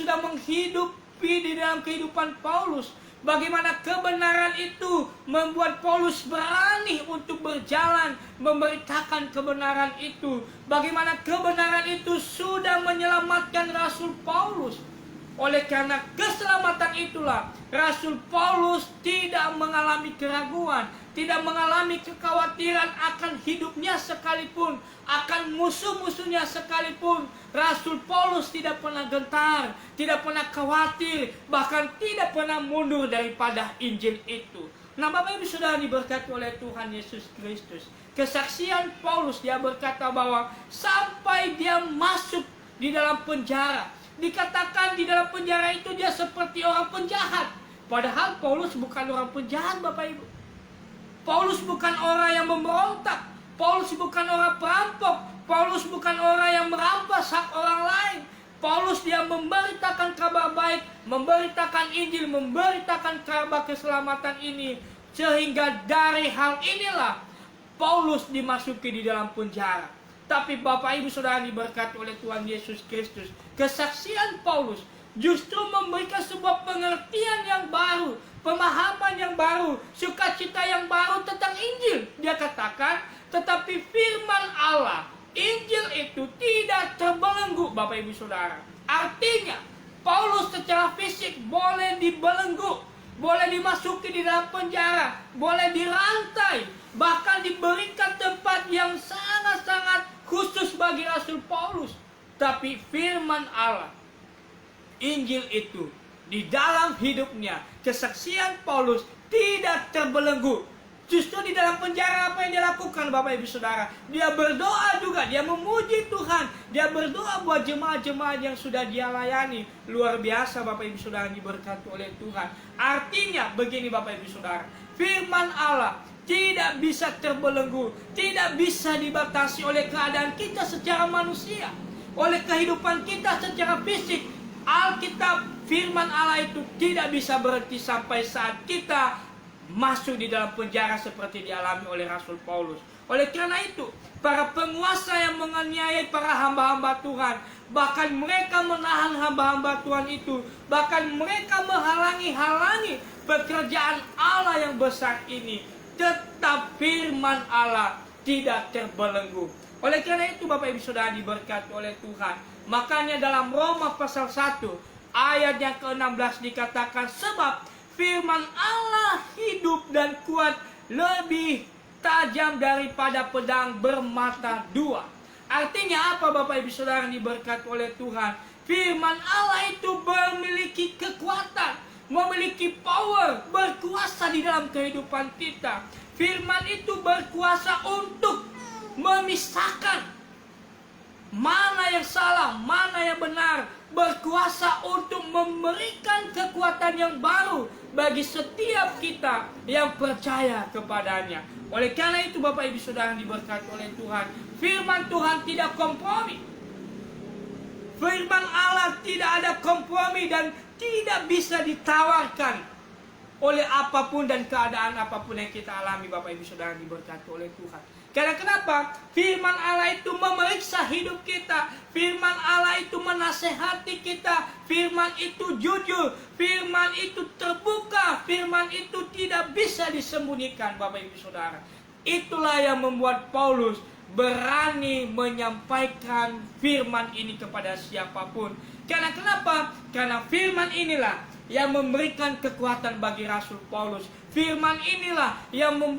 sudah menghidupi di dalam kehidupan Paulus. Bagaimana kebenaran itu membuat Paulus berani untuk berjalan memberitakan kebenaran itu. Bagaimana kebenaran itu sudah menyelamatkan Rasul Paulus. Oleh karena keselamatan itulah Rasul Paulus tidak mengalami keraguan, tidak mengalami kekhawatiran akan hidupnya sekalipun, akan musuh-musuhnya sekalipun. Rasul Paulus tidak pernah gentar, tidak pernah khawatir, bahkan tidak pernah mundur daripada Injil itu. Nah, Bapak Ibu Saudara diberkati oleh Tuhan Yesus Kristus. Kesaksian Paulus, dia berkata bahwa sampai dia masuk di dalam penjara, dikatakan di dalam penjara itu dia seperti orang penjahat. Padahal Paulus bukan orang penjahat, Bapak Ibu. Paulus bukan orang yang memberontak. Paulus bukan orang perampok. Paulus bukan orang yang merampas hak orang lain. Paulus dia memberitakan kabar baik, memberitakan Injil, memberitakan kabar keselamatan ini. Sehingga dari hal inilah Paulus dimasuki di dalam penjara. Tapi Bapak Ibu Saudara diberkati oleh Tuhan Yesus Kristus, kesaksian Paulus justru memberikan sebuah pengertian yang baru, pemahaman yang baru, sukacita yang baru tentang Injil. Dia katakan, tetapi firman Allah, Injil itu tidak terbelenggu, Bapak Ibu Saudara. Artinya, Paulus secara fisik boleh dibelenggu, boleh dimasuki di dalam penjara, boleh dirantai, bahkan diberikan tempat yang sangat-sangat khusus bagi Rasul Paulus. Tapi firman Allah, Injil itu di dalam hidupnya, kesaksian Paulus tidak terbelenggu. Justru di dalam penjara apa yang dia lakukan, Bapak Ibu Saudara? Dia berdoa juga, dia memuji Tuhan, dia berdoa buat jemaat-jemaat yang sudah dia layani. Luar biasa, Bapak Ibu Saudara, diberkati oleh Tuhan. Artinya begini, Bapak Ibu Saudara, firman Allah tidak bisa terbelenggu, tidak bisa dibatasi oleh keadaan kita secara manusia, oleh kehidupan kita secara fisik. Alkitab, firman Allah itu tidak bisa berhenti sampai saat kita masuk di dalam penjara seperti dialami oleh Rasul Paulus. Oleh karena itu, para penguasa yang menganiayai para hamba-hamba Tuhan, bahkan mereka menahan hamba-hamba Tuhan itu, bahkan mereka menghalangi pekerjaan Allah yang besar ini, tetap firman Allah tidak terbelenggu. Oleh karena itu, Bapak Ibu Saudara diberkati oleh Tuhan. Makanya dalam Roma pasal 1 ayat yang ke-16 dikatakan, sebab firman Allah hidup dan kuat, lebih tajam daripada pedang bermata dua. Artinya apa, Bapak Ibu Saudara yang diberkati oleh Tuhan? Firman Allah itu memiliki kekuatan, memiliki power, berkuasa di dalam kehidupan kita. Firman itu berkuasa untuk memisahkan mana yang salah, mana yang benar, berkuasa untuk memberikan kekuatan yang baru bagi setiap kita yang percaya kepadanya. Oleh karena itu, Bapak Ibu Saudara yang diberkati oleh Tuhan, firman Tuhan tidak kompromi. Firman Allah tidak ada kompromi dan tidak bisa ditawarkan oleh apapun dan keadaan apapun yang kita alami, Bapak Ibu Saudara yang diberkati oleh Tuhan. Karena kenapa? Firman Allah itu memeriksa hidup kita. Firman Allah itu menasehati kita. Firman itu jujur. Firman itu terbuka. Firman itu tidak bisa disembunyikan, Bapak Ibu Saudara. Itulah yang membuat Paulus berani menyampaikan firman ini kepada siapapun. Karena kenapa? Karena firman inilah yang memberikan kekuatan bagi Rasul Paulus. Firman inilah yang membuat